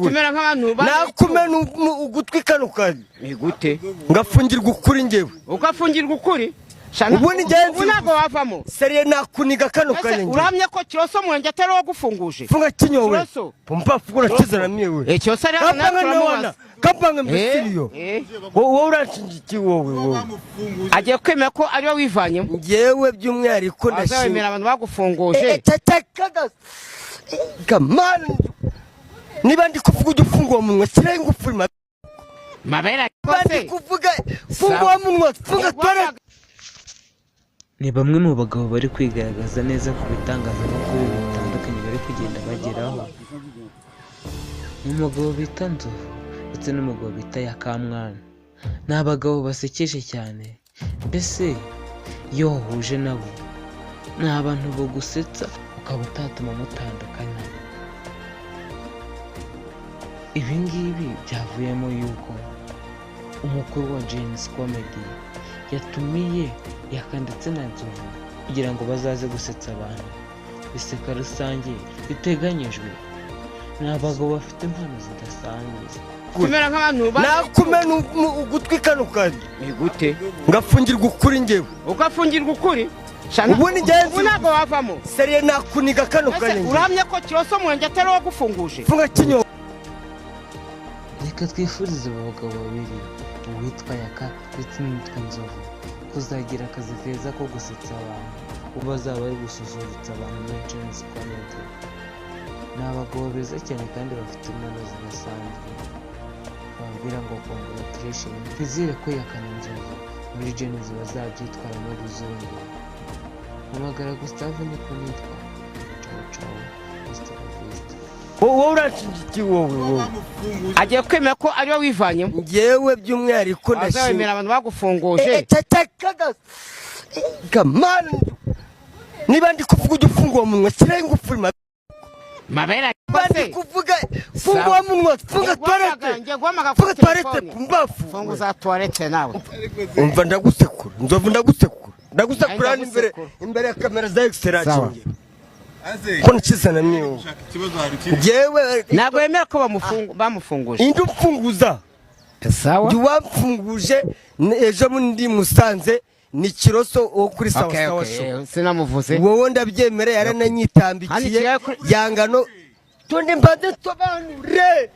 tumera nk'abantu nakumena ugutwi kano kazi gute ngafungirwa ukuri ngewe ukafungirwa ukuri ubu ni genzi unago wavamo seriye nakuniga kano kanya uramye ko Kiroso mwenge atari wo gufunguje funga kinyowe pompa fugura kizana miwe Kiroso ari hano kapanga mbisiriyo wowe uranshingiye wowe agiye kwemera ko ari we wivanyemo ngewe by'umwihariko ndashimira abantu bagufunguje kamana niba ndi kuvuga udufunguye umunwa siraye ngufuri mabera kose kuvuga funguye umunwa funga twara. Ni bamwe mu bagabo bari kwigaragaza neza ku bitangazamakuru bitandukanye bari kugenda bageraho. Umugabo bita Nzovu ndetse n'umugabo bita Yakamwana ni abagabo basekeje cyane, mbese iyo wahuje nabo ni abantu bagusetsa ukaba utatuma mutandukana. Ibi ngibi byavuyemo yuko umukuru wa James Comedy yatumiye Yaka ndetse na Nzovu kugira ngo bazaze gusetsa abantu. Iseka rusange biteganyijwe ni abagabo bafite impano zidasanzwe. tumera nk'abantu nakumena ugutwi kano kazi gute ngafungirwa ukuri ngewe ukafungirwa ukuri ubu ni genzi unago wavamo seriye nakuniga kano kanya uramye ko Kiroso mwenge atari wo gufunguje funga kinyowe. Reka twifurize abo bagabo babiri, uwitwa Yaka ndetse n'uwitwa Nzovu, kuzagira akazi keza ko gusetsa abantu ubu bazaba bari gususurutsa abantu muri James Comedy. Ni abagabo beza cyane kandi bafite impano zidasanzwe. Babwira ngo congratulation, twizere ko Yaka na Nzovu muri James bazabyitwaramo ruzungu. Hamagara Gustave niko nitwa. Ciao ciao. wowe uranshingiye wowe agiye kwemera ko ari we wivanyemo ngewe by'umwihariko ndashimira abantu bagufunguje kamana niba ndi kuvuga udufunguye umunwa siraye ngufuri mabera kose kuvuga funguye umunwa funga toilette kumbafu funguza toilette nawe umva ndagusekura Nzovu ndagusekura imbere ya kamera za extra ko nkizana miyo ngewe ntabwo yemera ko bamufunguje indi upfunguza sawa ndi wapfunguje ejo ndi Musanze ni Kiroso wo kuri sawa show sinamuvuze wowe ndabyemera yarananyitambikiye yangano tonde mbanze sobanure